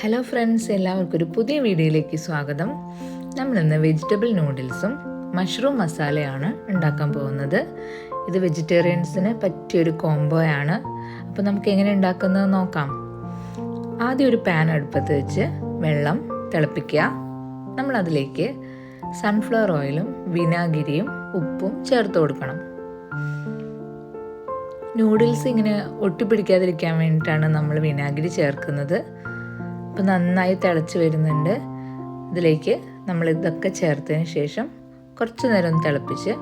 Hello friends, എല്ലാവർക്കും ഒരു പുതിയ വീഡിയോയിലേക്ക് സ്വാഗതം. നമ്മളിന്ന് വെജിറ്റബിൾ നൂഡിൽസും മഷ്റൂം മസാലയാണ് ഉണ്ടാക്കാൻ പോകുന്നത്. ഇത് വെജിറ്റേറിയൻസിന് പറ്റിയൊരു കോംബോയാണ്. അപ്പോൾ നമുക്ക് എങ്ങനെ ഉണ്ടാക്കുന്നത് നോക്കാം. ആദ്യം ഒരു പാൻ അടുപ്പത്ത് വെച്ച് വെള്ളം തിളപ്പിക്കുക. നമ്മളതിലേക്ക് സൺഫ്ലവർ ഓയിലും വിനാഗിരിയും ഉപ്പും ചേർത്ത് കൊടുക്കണം. നൂഡിൽസ് ഇങ്ങനെ ഒട്ടിപ്പിടിക്കാതിരിക്കാൻ വേണ്ടിയിട്ടാണ് നമ്മൾ വിനാഗിരി ചേർക്കുന്നത്. അപ്പോൾ നന്നായി തിളച്ച് വരുന്നുണ്ട്. ഇതിലേക്ക് നമ്മൾ ഇതൊക്കെ ചേർത്തതിന് ശേഷം കുറച്ച് നേരം തിളപ്പിച്ച്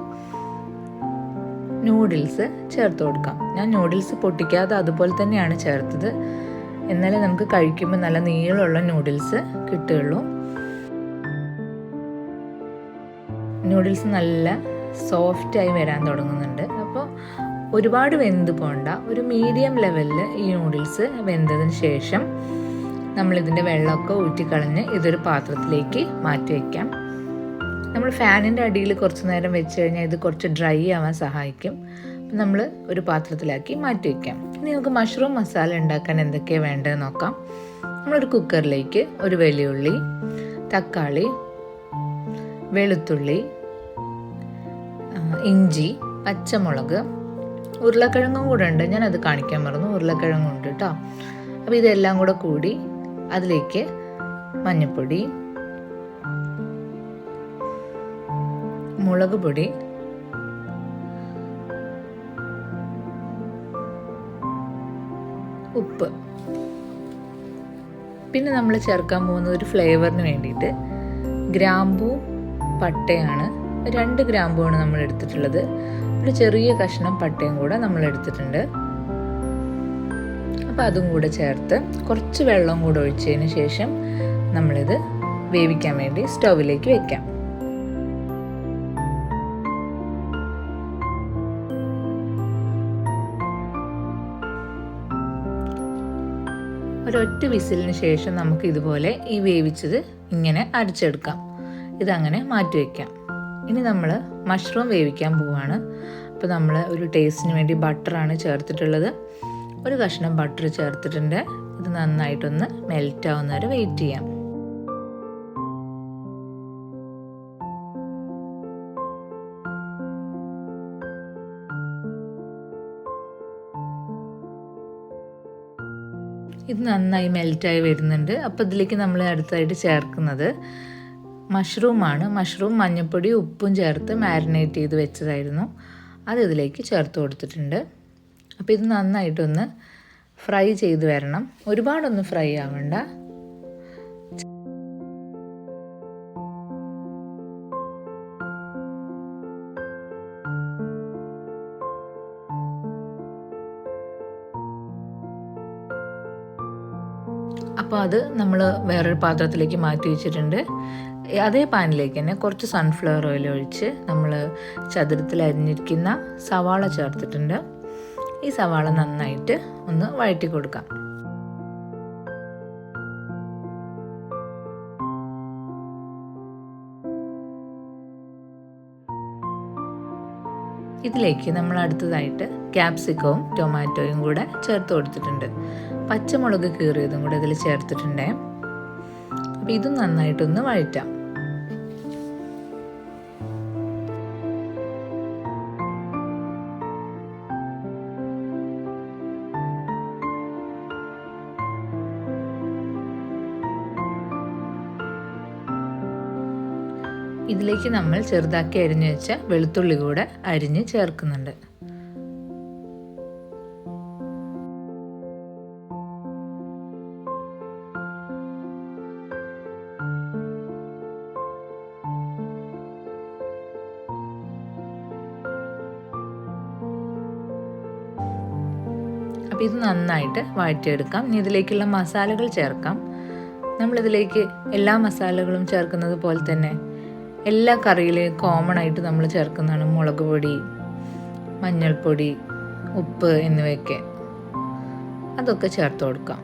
നൂഡിൽസ് ചേർത്ത് കൊടുക്കാം. ഞാൻ നൂഡിൽസ് പൊട്ടിക്കാതെ അതുപോലെ തന്നെയാണ് ചേർത്തത്. എന്നാലേ നമുക്ക് കഴിക്കുമ്പോൾ നല്ല നീളമുള്ള നൂഡിൽസ് കിട്ടുകയുള്ളൂ. നൂഡിൽസ് നല്ല സോഫ്റ്റായി വരാൻ തുടങ്ങുന്നുണ്ട്. അപ്പോൾ ഒരുപാട് വെന്ത് പോകണ്ട, ഒരു മീഡിയം ലെവലിൽ ഈ നൂഡിൽസ് വെന്തതിന് ശേഷം നമ്മളിതിൻ്റെ വെള്ളമൊക്കെ ഊറ്റിക്കളഞ്ഞ് ഇതൊരു പാത്രത്തിലേക്ക് മാറ്റി വയ്ക്കാം. നമ്മൾ ഫാനിൻ്റെ അടിയിൽ കുറച്ച് നേരം വെച്ച് കഴിഞ്ഞാൽ ഇത് കുറച്ച് ഡ്രൈ ആവാൻ സഹായിക്കും. അപ്പം നമ്മൾ ഒരു പാത്രത്തിലാക്കി മാറ്റി വയ്ക്കാം. ഇനി നമുക്ക് മഷ്റൂം മസാല ഉണ്ടാക്കാൻ എന്തൊക്കെയാണ് വേണ്ടതെന്ന് നോക്കാം. നമ്മളൊരു കുക്കറിലേക്ക് ഒരു വലിയ ഉള്ളി, തക്കാളി, വെളുത്തുള്ളി, ഇഞ്ചി, പച്ചമുളക്, ഉരുളക്കിഴങ്ങും കൂടെ ഉണ്ട്. ഞാനത് കാണിക്കാൻ മറന്നു. ഉരുളക്കിഴങ്ങും ഉണ്ട് കേട്ടോ. അപ്പോൾ ഇതെല്ലാം കൂടി അതിലേക്ക് മഞ്ഞൾപ്പൊടി, മുളക് പൊടി, ഉപ്പ്, പിന്നെ നമ്മൾ ചേർക്കാൻ പോകുന്നത് ഒരു ഫ്ലേവറിന് വേണ്ടിയിട്ട് ഗ്രാമ്പൂ പട്ടയാണ്. 2 ഗ്രാമ്പൂവാണ് നമ്മൾ എടുത്തിട്ടുള്ളത്. ഒരു ചെറിയ കഷ്ണം പട്ടയും കൂടെ നമ്മൾ എടുത്തിട്ടുണ്ട്. അപ്പോൾ അതും കൂടെ ചേർത്ത് കുറച്ച് വെള്ളം കൂടെ ഒഴിച്ചതിന് ശേഷം നമ്മളിത് വേവിക്കാൻ വേണ്ടി സ്റ്റൗവിലേക്ക് വെക്കാം. ഒരൊറ്റ വിസിലിന് ശേഷം നമുക്ക് ഇതുപോലെ ഈ വേവിച്ചത് ഇങ്ങനെ അരച്ചെടുക്കാം. ഇതങ്ങനെ മാറ്റി വയ്ക്കാം. ഇനി നമ്മൾ മഷ്റൂം വേവിക്കാൻ പോവാണ്. അപ്പോൾ നമ്മൾ ഒരു ടേസ്റ്റിന് വേണ്ടി ബട്ടറാണ് ചേർത്തിട്ടുള്ളത്. ഒരു കഷ്ണം ബട്ടർ ചേർത്തിട്ടുണ്ട്. ഇത് നന്നായിട്ടൊന്ന് മെൽറ്റ് ആവുന്ന വരെ വെയിറ്റ് ചെയ്യാം. ഇത് നന്നായി മെൽറ്റായി വരുന്നുണ്ട്. അപ്പോൾ ഇതിലേക്ക് നമ്മൾ അടുത്തായിട്ട് ചേർക്കുന്നത് മഷ്റൂമാണ്. മഷ്റൂം മഞ്ഞൾപ്പൊടി ഉപ്പും ചേർത്ത് മാരിനേറ്റ് ചെയ്ത് വെച്ചതായിരുന്നു. അത് ഇതിലേക്ക് ചേർത്ത് കൊടുത്തിട്ടുണ്ട്. അപ്പോൾ ഇത് നന്നായിട്ടൊന്ന് ഫ്രൈ ചെയ്ത് വരണം. ഒരുപാടൊന്നും ഫ്രൈ ആവണ്ട. അപ്പോൾ അത് നമ്മൾ വേറൊരു പാത്രത്തിലേക്ക് മാറ്റി വെച്ചിട്ടുണ്ട്. അതേ പാനിലേക്ക് തന്നെ കുറച്ച് സൺഫ്ലവർ ഓയിൽ ഒഴിച്ച് നമ്മൾ ചതുരത്തിൽ അരിഞ്ഞിരിക്കുന്ന സവാള ചേർത്തിട്ടുണ്ട്. ഈ സവാള നന്നായിട്ട് ഒന്ന് വഴറ്റി കൊടുക്കാം. ഇതിലേക്ക് നമ്മൾ അടുത്തതായിട്ട് ക്യാപ്സിക്കവും ടൊമാറ്റോയും കൂടെ ചേർത്ത് കൊടുത്തിട്ടുണ്ട്. പച്ചമുളക് കീറിയതും കൂടെ ഇതിൽ ചേർത്തിട്ടുണ്ട്. അപ്പോൾ ഇതും നന്നായിട്ടൊന്ന് വഴറ്റാം. ഇതിലേക്ക് നമ്മൾ ചെറുതാക്കി അരിഞ്ഞു വെച്ച വെളുത്തുള്ളി കൂടെ അരിഞ്ഞ് ചേർക്കുന്നുണ്ട്. അപ്പോൾ ഇത് നന്നായിട്ട് വഴറ്റിയെടുക്കാം. ഇനി ഇതിലേക്കുള്ള മസാലകൾ ചേർക്കാം. നമ്മളിതിലേക്ക് എല്ലാ മസാലകളും ചേർക്കുന്നത് പോലെ തന്നെ എല്ലാ കറിയിലും കോമൺ ആയിട്ട് നമ്മൾ ചേർക്കുന്നതാണ് മുളക് പൊടി, മഞ്ഞൾപ്പൊടി, ഉപ്പ് എന്നിവയൊക്കെ. അതൊക്കെ ചേർത്ത് കൊടുക്കാം.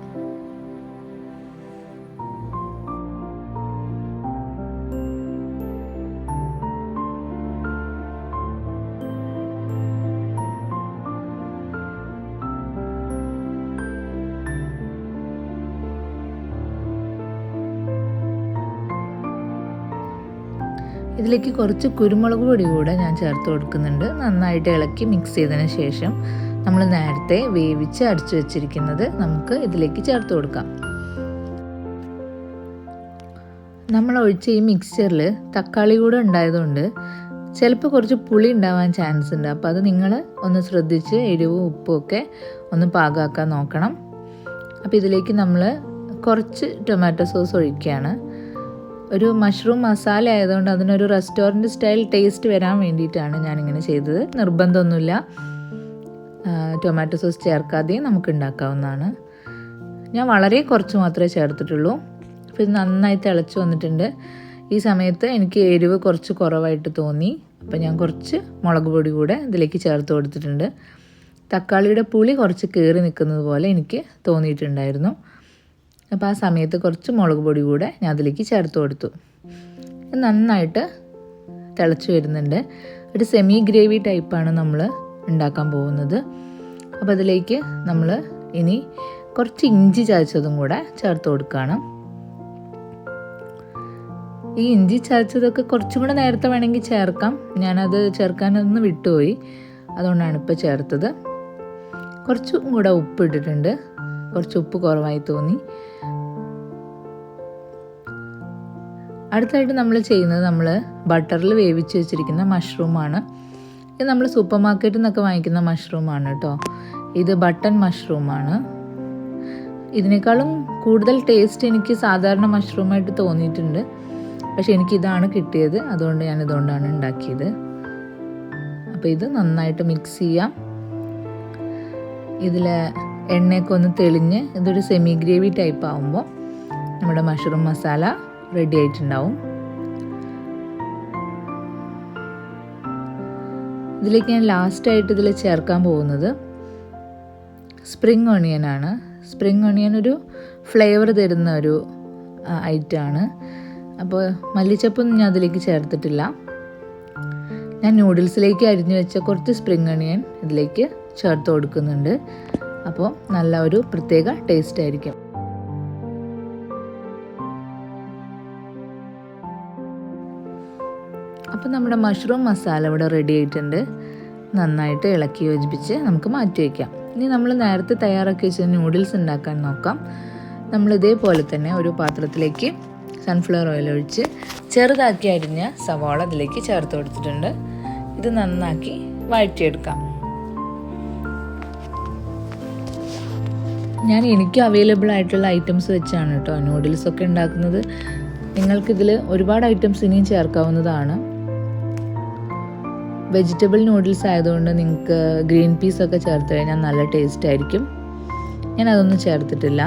ഇതിലേക്ക് കുറച്ച് കുരുമുളക് പൊടി കൂടെ ഞാൻ ചേർത്ത് കൊടുക്കുന്നുണ്ട്. നന്നായിട്ട് ഇളക്കി മിക്സ് ചെയ്തതിന് ശേഷം നമ്മൾ നേരത്തെ വേവിച്ച് അടിച്ചു വെച്ചിരിക്കുന്നത് നമുക്ക് ഇതിലേക്ക് ചേർത്ത് കൊടുക്കാം. നമ്മൾ ഒഴിച്ച ഈ മിക്സ്ചറിൽ തക്കാളി കൂടെ ഉണ്ടായതുകൊണ്ട് ചിലപ്പോൾ കുറച്ച് പുളി ഉണ്ടാവാൻ ചാൻസ് ഉണ്ട്. അപ്പോൾ അത് നിങ്ങൾ ഒന്ന് ശ്രദ്ധിച്ച് എരിവും ഉപ്പും ഒക്കെ ഒന്ന് പാകമാക്കാൻ നോക്കണം. അപ്പോൾ ഇതിലേക്ക് നമ്മൾ കുറച്ച് ടൊമാറ്റോ സോസ് ഒഴിക്കുകയാണ്. ഒരു മഷ്റൂം മസാല ആയതുകൊണ്ട് അതിനൊരു റെസ്റ്റോറൻറ്റ് സ്റ്റൈൽ ടേസ്റ്റ് വരാൻ വേണ്ടിയിട്ടാണ് ഞാനിങ്ങനെ ചെയ്തത്. നിർബന്ധമൊന്നുമില്ല, ടൊമാറ്റോ സോസ് ചേർക്കാതെയും നമുക്ക് ഉണ്ടാക്കാവുന്നതാണ്. ഞാൻ വളരെ കുറച്ച് മാത്രമേ ചേർത്തിട്ടുള്ളൂ. അപ്പോൾ ഇത് നന്നായി തിളച്ച് വന്നിട്ടുണ്ട്. ഈ സമയത്ത് എനിക്ക് എരിവ് കുറച്ച് കുറവായിട്ട് തോന്നി. അപ്പോൾ ഞാൻ കുറച്ച് മുളക് പൊടി കൂടെ ഇതിലേക്ക് ചേർത്ത് കൊടുത്തിട്ടുണ്ട്. തക്കാളിയുടെ പുളി കുറച്ച് കയറി നിൽക്കുന്നത് പോലെ എനിക്ക് തോന്നിയിട്ടുണ്ടായിരുന്നു. അപ്പോൾ ആ സമയത്ത് കുറച്ച് മുളക് പൊടി കൂടെ ഞാൻ അതിലേക്ക് ചേർത്ത് കൊടുത്തു. നന്നായിട്ട് തിളച്ച് വരുന്നുണ്ട്. ഒരു സെമി ഗ്രേവി ടൈപ്പാണ് നമ്മൾ ഉണ്ടാക്കാൻ പോകുന്നത്. അപ്പോൾ അതിലേക്ക് നമ്മൾ ഇനി കുറച്ച് ഇഞ്ചി ചതച്ചതും കൂടെ ചേർത്ത് കൊടുക്കുകയാണ്. ഈ ഇഞ്ചി ചതച്ചതൊക്കെ കുറച്ചും കൂടെ നേരത്തെ വേണമെങ്കിൽ ചേർക്കാം. ഞാനത് ചേർക്കാനൊന്ന് വിട്ടുപോയി, അതുകൊണ്ടാണ് ഇപ്പോൾ ചേർത്തത്. കുറച്ചും കൂടെ ഉപ്പ് ഇട്ടിട്ടുണ്ട്. കുറച്ച് ഉപ്പ് കുറവായി തോന്നി. അടുത്തായിട്ട് നമ്മൾ ചെയ്യുന്നത് നമ്മൾ ബട്ടറിൽ വേവിച്ച് വെച്ചിരിക്കുന്ന മഷ്റൂമാണ്. ഇത് നമ്മൾ സൂപ്പർ മാർക്കറ്റിൽ നിന്നൊക്കെ വാങ്ങിക്കുന്ന മഷ്റൂമാണ് കേട്ടോ. ഇത് ബട്ടൺ മഷ്റൂമാണ്. ഇതിനേക്കാളും കൂടുതൽ ടേസ്റ്റ് എനിക്ക് സാധാരണ മഷ്റൂമായിട്ട് തോന്നിയിട്ടുണ്ട്. പക്ഷേ എനിക്കിതാണ് കിട്ടിയത്, അതുകൊണ്ട് ഞാനിതുകൊണ്ടാണ് ഉണ്ടാക്കിയത്. അപ്പോൾ ഇത് നന്നായിട്ട് മിക്സ് ചെയ്യാം. ഇതിൽ എണ്ണയൊക്കെ ഒന്ന് തെളിഞ്ഞ് ഇതൊരു സെമി ഗ്രേവി ടൈപ്പ് ആകുമ്പോൾ നമ്മുടെ മഷ്റൂം മസാല റെഡി ആയിട്ടുണ്ടാവും. ഇതിലേക്ക് ഞാൻ ലാസ്റ്റായിട്ട് ഇതിൽ ചേർക്കാൻ പോകുന്നത് സ്പ്രിംഗ് ഓണിയനാണ്. സ്പ്രിംഗ് ഓണിയൻ ഒരു ഫ്ലേവർ തരുന്ന ഒരു ഐറ്റമാണ്. അപ്പോൾ മല്ലിച്ചപ്പൊന്നും ഞാൻ അതിലേക്ക് ചേർത്തിട്ടില്ല. ഞാൻ നൂഡിൽസിലേക്ക് അരിഞ്ഞു വെച്ച കുറച്ച് സ്പ്രിംഗ് ഓണിയൻ ഇതിലേക്ക് ചേർത്ത് കൊടുക്കുന്നുണ്ട്. അപ്പോൾ നല്ല ഒരു പ്രത്യേക ടേസ്റ്റ് ആയിരിക്കും. അപ്പോൾ നമ്മുടെ മഷ്റൂം മസാല ഇവിടെ റെഡി ആയിട്ടുണ്ട്. നന്നായിട്ട് ഇളക്കി യോജിപ്പിച്ച് നമുക്ക് മാറ്റി വയ്ക്കാം. ഇനി നമ്മൾ നേരത്തെ തയ്യാറാക്കി വെച്ച നൂഡിൽസ് ഉണ്ടാക്കാൻ നോക്കാം. നമ്മൾ ഇതേപോലെ തന്നെ ഒരു പാത്രത്തിലേക്ക് സൺഫ്ലവർ ഓയിൽ ഒഴിച്ച് ചെറുതാക്കി അരിഞ്ഞ സവാള അതിലേക്ക് ചേർത്ത് കൊടുത്തിട്ടുണ്ട്. ഇത് നന്നാക്കി വഴറ്റിയെടുക്കാം. ഞാൻ എനിക്ക് അവൈലബിൾ ആയിട്ടുള്ള ഐറ്റംസ് വെച്ചാണ് കേട്ടോ നൂഡിൽസൊക്കെ ഉണ്ടാക്കുന്നത്. നിങ്ങൾക്കിതിൽ ഒരുപാട് ഐറ്റംസ് ഇനിയും ചേർക്കാവുന്നതാണ്. വെജിറ്റബിൾ നൂഡിൽസ് ആയതുകൊണ്ട് നിങ്ങൾക്ക് ഗ്രീൻ പീസൊക്കെ ചേർത്ത് കഴിഞ്ഞാൽ നല്ല ടേസ്റ്റ് ആയിരിക്കും. ഞാൻ അതൊന്നും ചേർത്തിട്ടില്ല.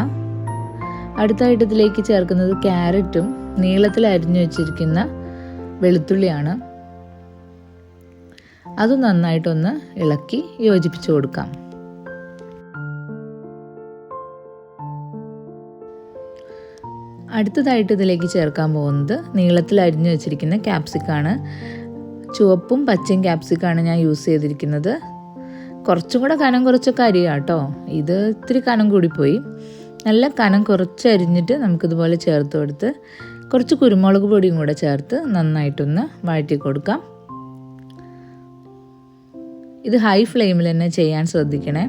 അടുത്തായിട്ട് ഇതിലേക്ക് ചേർക്കുന്നത് ക്യാരറ്റും നീളത്തിൽ അരിഞ്ഞു വെച്ചിരിക്കുന്ന വെളുത്തുള്ളിയാണ്. അത് നന്നായിട്ടൊന്ന് ഇളക്കി യോജിപ്പിച്ച് കൊടുക്കാം. അടുത്തതായിട്ട് ഇതിലേക്ക് ചേർക്കാൻ പോകുന്നത് നീളത്തിൽ അരിഞ്ഞു വെച്ചിരിക്കുന്ന ക്യാപ്സിക്കാണ്. ചുവപ്പും പച്ചയും ക്യാപ്സിക്കാണ് ഞാൻ യൂസ് ചെയ്തിരിക്കുന്നത്. കുറച്ചും കൂടെ കനം കുറച്ചൊക്കെ അരിയാം കേട്ടോ. ഇത് ഇത്തിരി കനം കൂടിപ്പോയി. നല്ല കനം കുറച്ച് അരിഞ്ഞിട്ട് നമുക്കിതുപോലെ ചേർത്ത് കൊടുത്ത് കുറച്ച് കുരുമുളക് പൊടിയും കൂടെ ചേർത്ത് നന്നായിട്ടൊന്ന് വഴറ്റി കൊടുക്കാം. ഇത് ഹൈ ഫ്ലെയിമിൽ തന്നെ ചെയ്യാൻ ശ്രദ്ധിക്കണേ.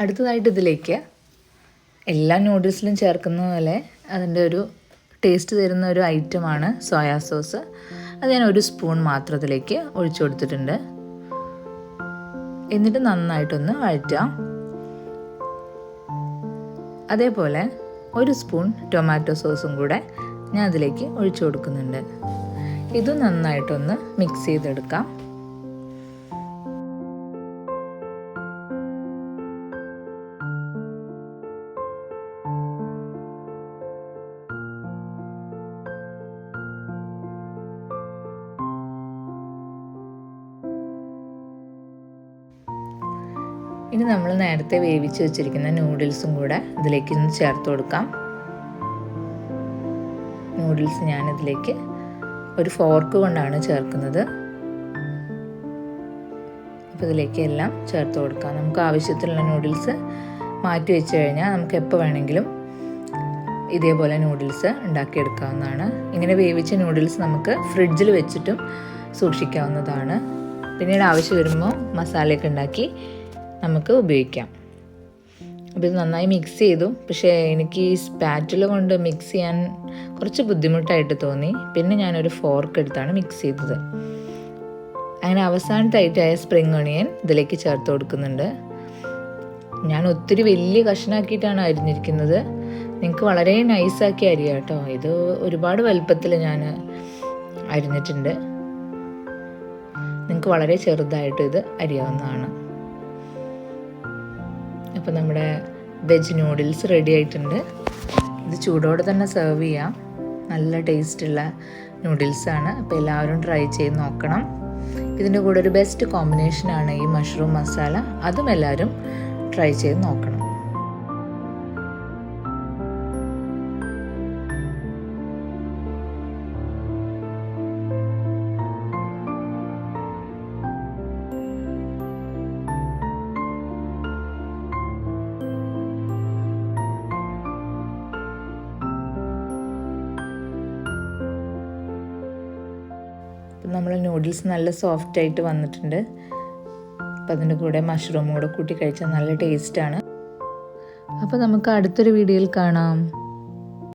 അടുത്തതായിട്ട് ഇതിലേക്ക് എല്ലാ നൂഡിൽസിലും ചേർക്കുന്ന പോലെ അതിൻ്റെ ഒരു ടേസ്റ്റ് തരുന്ന ഒരു ഐറ്റമാണ് സോയാ സോസ്. അത് ഞാൻ 1 സ്പൂൺ മാത്രം ഇതിലേക്ക് ഒഴിച്ചു കൊടുത്തിട്ടുണ്ട്. എന്നിട്ട് നന്നായിട്ടൊന്ന് വഴറ്റാം. അതേപോലെ 1 സ്പൂൺ ടൊമാറ്റോ സോസും കൂടെ ഞാൻ അതിലേക്ക് ഒഴിച്ചു കൊടുക്കുന്നുണ്ട്. ഇത് നന്നായിട്ടൊന്ന് മിക്സ് ചെയ്തെടുക്കാം. ഇനി നമ്മൾ നേരത്തെ വേവിച്ച് വെച്ചിരിക്കുന്ന നൂഡിൽസും കൂടെ ഇതിലേക്ക് ഒന്ന് ചേർത്ത് കൊടുക്കാം. നൂഡിൽസ് ഞാനിതിലേക്ക് ഒരു ഫോർക്ക് കൊണ്ടാണ് ചേർക്കുന്നത്. അപ്പോൾ ഇതിലേക്ക് എല്ലാം ചേർത്ത് കൊടുക്കാം. നമുക്ക് ആവശ്യത്തിനുള്ള നൂഡിൽസ് മാറ്റി വെച്ച് കഴിഞ്ഞാൽ നമുക്ക് എപ്പോൾ വേണമെങ്കിലും ഇതേപോലെ നൂഡിൽസ് ഉണ്ടാക്കിയെടുക്കാവുന്നതാണ്. ഇങ്ങനെ വേവിച്ച നൂഡിൽസ് നമുക്ക് ഫ്രിഡ്ജിൽ വെച്ചിട്ടും സൂക്ഷിക്കാവുന്നതാണ്. പിന്നീട് ആവശ്യം വരുമ്പോൾ മസാലയൊക്കെ ഉണ്ടാക്കി നമുക്ക് ഉപയോഗിക്കാം. അപ്പോൾ ഇത് നന്നായി മിക്സ് ചെയ്തു. പക്ഷേ എനിക്ക് ഈ സ്പാറ്റുല കൊണ്ട് മിക്സ് ചെയ്യാൻ കുറച്ച് ബുദ്ധിമുട്ടായിട്ട് തോന്നി. പിന്നെ ഞാനൊരു ഫോർക്ക് എടുത്താണ് മിക്സ് ചെയ്തത്. അങ്ങനെ അവസാനത്തായിട്ടായ സ്പ്രിംഗ് ഒണിയൻ ഇതിലേക്ക് ചേർത്ത് കൊടുക്കുന്നുണ്ട്. ഞാൻ ഒത്തിരി വലിയ കഷ്ണാക്കിയിട്ടാണ് അരിഞ്ഞിരിക്കുന്നത്. നിങ്ങൾക്ക് വളരെ നൈസാക്കി അരിയാം കേട്ടോ. ഇത് ഒരുപാട് വലുപ്പത്തിൽ ഞാൻ അരിഞ്ഞിട്ടുണ്ട്. നിങ്ങൾക്ക് വളരെ ചെറുതായിട്ട് ഇത് അരിയാവുന്നതാണ്. അപ്പോൾ നമ്മുടെ വെജ് നൂഡിൽസ് റെഡി ആയിട്ടുണ്ട്. ഇത് ചൂടോടെ തന്നെ സെർവ് ചെയ്യാം. നല്ല ടേസ്റ്റുള്ള നൂഡിൽസാണ്. അപ്പോൾ എല്ലാവരും ട്രൈ ചെയ്ത് നോക്കണം. ഇതിൻ്റെ കൂടെ ഒരു ബെസ്റ്റ് കോമ്പിനേഷനാണ് ഈ മഷ്റൂം മസാല. അതും എല്ലാവരും ട്രൈ ചെയ്ത് നോക്കണം. നമ്മൾ നൂഡിൽസ് നല്ല സോഫ്റ്റായിട്ട് വന്നിട്ടുണ്ട്. അപ്പോൾ അതിൻ്റെ കൂടെ മഷ്റൂമും കൂടെ കൂട്ടി കഴിച്ചാൽ നല്ല ടേസ്റ്റാണ്. അപ്പോൾ നമുക്ക് അടുത്തൊരു വീഡിയോയിൽ കാണാം.